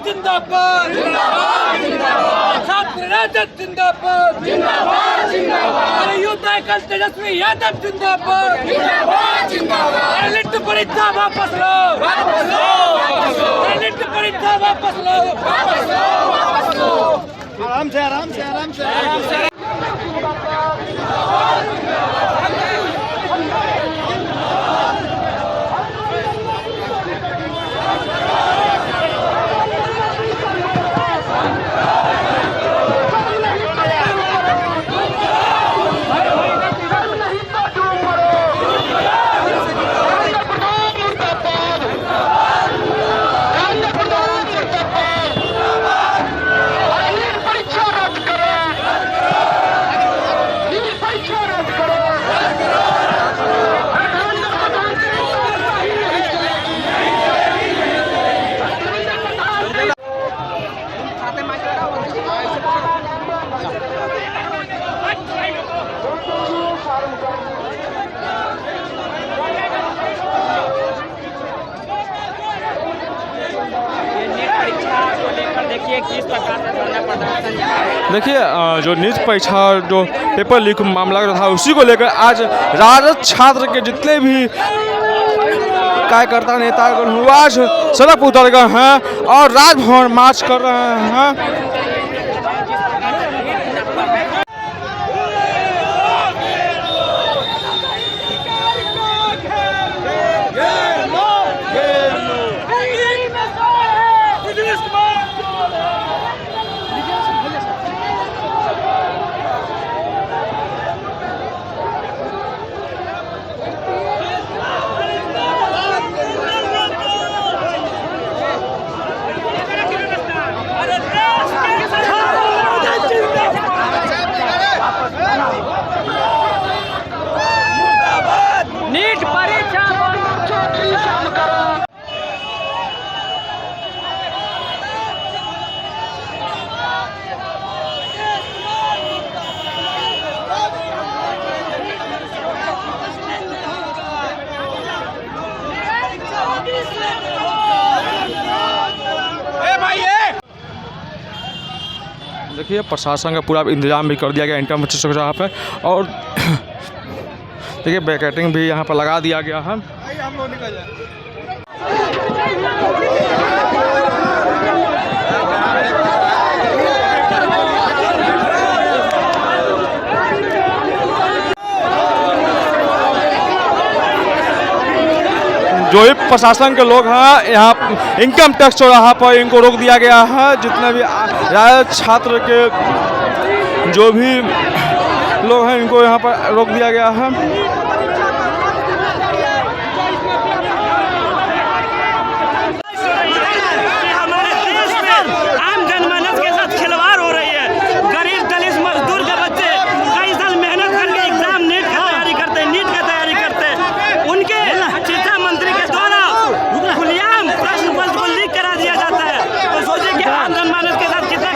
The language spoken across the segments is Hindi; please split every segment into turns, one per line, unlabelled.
जिंदाबाद छात्र राजद जिंदाबाद अरे यूथ आइकन तेजस्वी यादव जिंदाबाद अरे लिट्टू परीक्षा वापस लो लिट्टू परीक्षा वापस लो
आराम से आराम से आराम से
देखिए जो नीट परीक्षा जो पेपर लीक मामला था उसी को लेकर आज राजद छात्र के जितने भी कार्यकर्ता नेतागण हुए आज सड़क पर उतर गए हैं और राजभवन मार्च कर रहे हैं। देखिए प्रशासन का पूरा इंतजाम भी कर दिया गया इंटरम जहाँ पे और देखिए बैरिकेडिंग भी यहाँ पर लगा दिया गया है। जो भी प्रशासन के लोग हैं यहाँ इनकम टैक्स चौराहा पर इनको रोक दिया गया है। जितने भी राजद छात्र के जो भी लोग हैं इनको यहाँ पर रोक दिया गया है।
कितना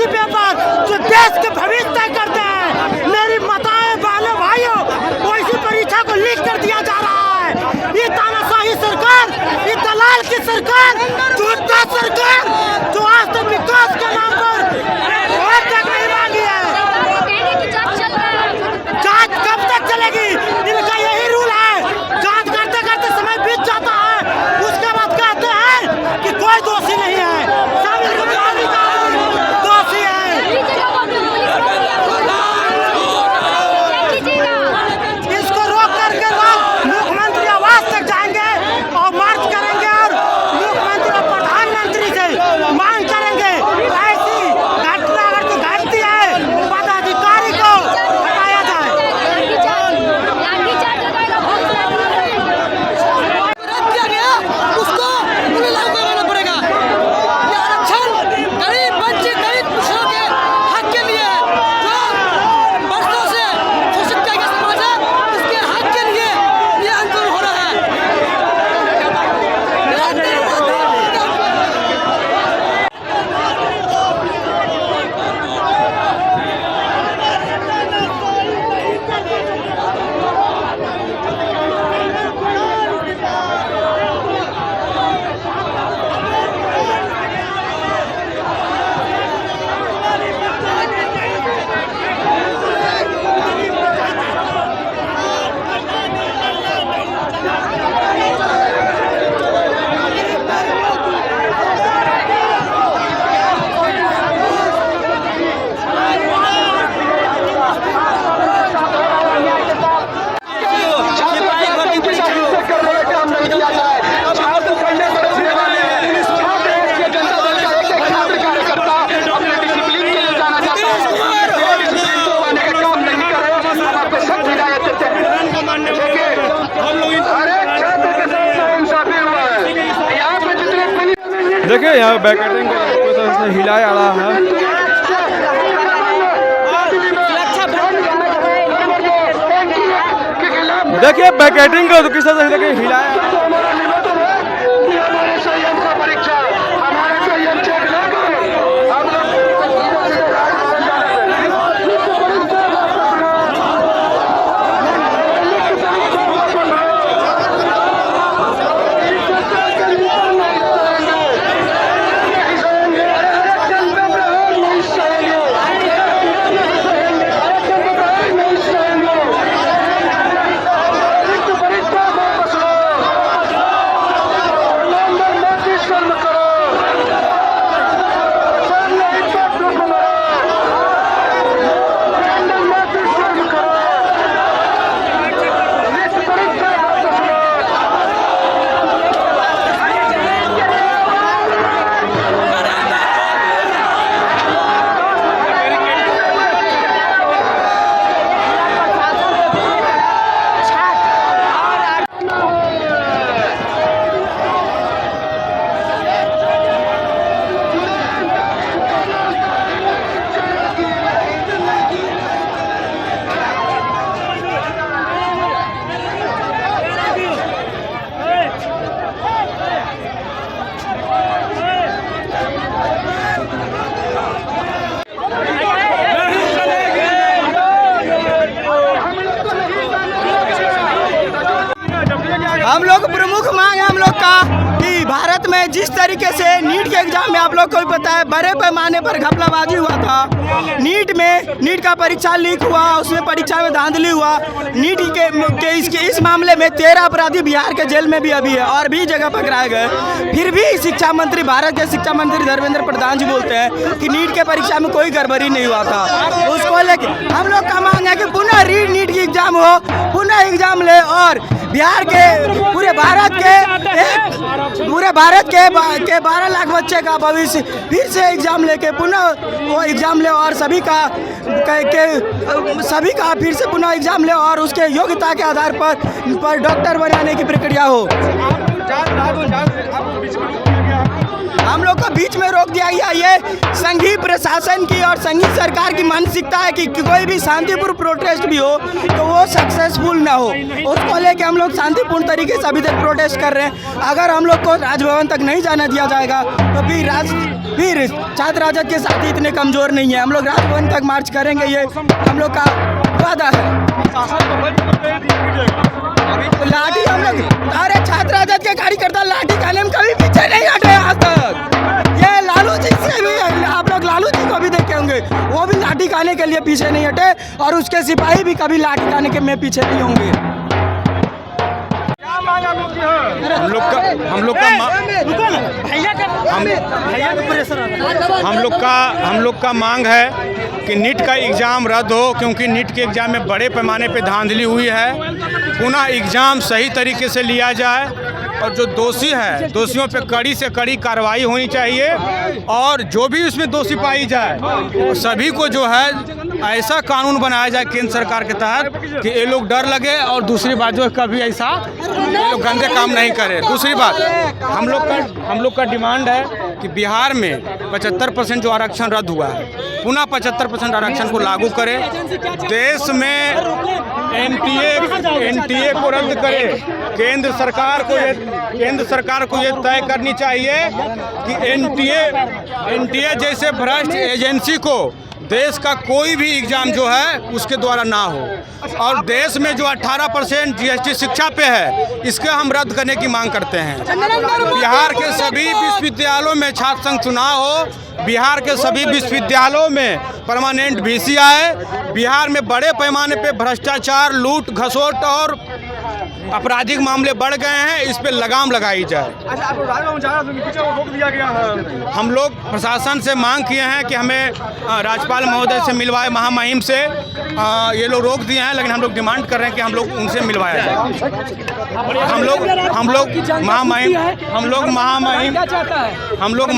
ऐसी पेपर जो देश के भविष्य तय करते हैं। मेरी माताएं बहनों भाइयों, वैसी परीक्षा को लीक कर दिया जा रहा है। ये तानाशाही सरकार, ये दलाल की सरकार, झूठा सरकार जो आज तक विकास के नाम पर वोट तक नहीं मांगी है। जांच कब तक चलेगी? इनका यही रूल है। जांच करते करते समय बीत जाता है, उसके बाद कहते हैं कि कोई दोषी नहीं है, सब दोषी है। इसको रोक करके लोग मुख्यमंत्री आवास तक जाएंगे और मार्च करेंगे और मुख्यमंत्री और प्रधानमंत्री से मांग करेंगे ऐसी घटना अगर जो घटती है पदाधिकारी को हटाया जाए। उसको लागू करवाना पड़ेगा। ये आरक्षण गरीब बच्चे, गरीब पिछड़ों के हक के लिए जो वर्षों से शोषित किया गया समाज है, उसके हक के लिए ये आंदोलन हो रहा है।
देखिए यहाँ बैकेटिंग को तरह से हिलाया आ रहा है। देखिए बैकेटिंग को किस तरह से देखिए हिलाया। हम लोग प्रमुख मांग है हम लोग का कि भारत में जिस तरीके से नीट के एग्जाम में आप लोग को भी पता है बड़े पैमाने पर घपलाबाजी हुआ था। नीट का परीक्षा लीक हुआ, उसमें परीक्षा में धांधली हुआ। नीट के इस मामले में 13 अपराधी बिहार के जेल में भी अभी है और भी जगह पकड़ाए गए। फिर भी शिक्षा मंत्री, भारत के शिक्षा मंत्री धर्मेंद्र प्रधान जी बोलते हैं कि नीट के परीक्षा में कोई गड़बड़ी नहीं हुआ था। उसको लेके हम लोग का मांग है कि पुनः नीट की एग्जाम हो, पुनः एग्जाम ले और बिहार के पूरे भारत के 12 लाख बच्चे का भविष्य फिर से एग्जाम लेके पुनः वो एग्जाम ले और सभी का फिर से पुनः एग्जाम ले और उसके योग्यता के आधार पर डॉक्टर बनाने की प्रक्रिया हो।
हम लोग को बीच में रोक दिया गया। ये संघीय प्रशासन की और संघीय सरकार की मानसिकता है कि कोई भी शांतिपूर्ण प्रोटेस्ट भी हो तो वो सक्सेसफुल ना हो, उसको लेके हम लोग शांतिपूर्ण तरीके से अभी तक प्रोटेस्ट कर रहे हैं। अगर हम लोग को राजभवन तक नहीं जाने दिया जाएगा तो फिर छात्र राजद के साथी इतने कमजोर नहीं है, हम लोग राजभवन तक मार्च करेंगे, ये हम लोग का वादा है। लाठी हम लोग, अरे छात्र राजद के कार्यकर्ता लाठी खाने में कभी पीछे नहीं हटे आज तक। ये लालू जी से भी, आप लोग लालू जी को भी देखे होंगे, वो भी लाठी खाने के लिए पीछे नहीं हटे और उसके सिपाही भी कभी लाठी खाने के में पीछे नहीं होंगे।
हम लोग का मांग है कि नीट का एग्ज़ाम रद्द हो, क्योंकि नीट के एग्ज़ाम में बड़े पैमाने पे धांधली हुई है। पुनः एग्ज़ाम सही तरीके से लिया जाए और जो दोषी है दोषियों पे कड़ी से कड़ी कार्रवाई होनी चाहिए और जो भी उसमें दोषी पाई जाए सभी को जो है ऐसा कानून बनाया जाए केंद्र सरकार के तहत कि ये लोग डर लगे और दूसरी बात जो है कभी ऐसा ये लोग गंदे काम नहीं करें। दूसरी बात हम लोग का डिमांड है कि बिहार में 75% जो आरक्षण रद्द हुआ है पुनः 75% आरक्षण को लागू करें। देश में एनटीए को रद्द करें। केंद्र सरकार को ये तय करनी चाहिए कि एनटीए जैसे भ्रष्ट एजेंसी को देश का कोई भी एग्ज़ाम जो है उसके द्वारा ना हो। और देश में जो 18% जीएसटी शिक्षा पे है इसके हम रद्द करने की मांग करते हैं। बिहार के सभी विश्वविद्यालयों में छात्र संघ चुनाव हो, बिहार के सभी विश्वविद्यालयों में परमानेंट वीसी आए। बिहार में बड़े पैमाने पे भ्रष्टाचार, लूट घसोट और आपराधिक मामले बढ़ गए हैं, इस पे लगाम लगाई जाए। हम लोग प्रशासन से मांग किए हैं कि हमें राज्यपाल महोदय से मिलवाए, महामहिम से। ये लोग रोक दिए हैं लेकिन हम लोग डिमांड कर रहे हैं कि हम लोग उनसे मिलवाया जाए। हम लोग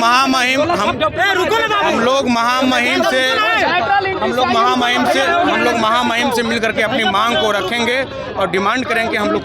महामहिम से मिल करके अपनी मांग को रखेंगे और डिमांड करेंगे कि हम लोग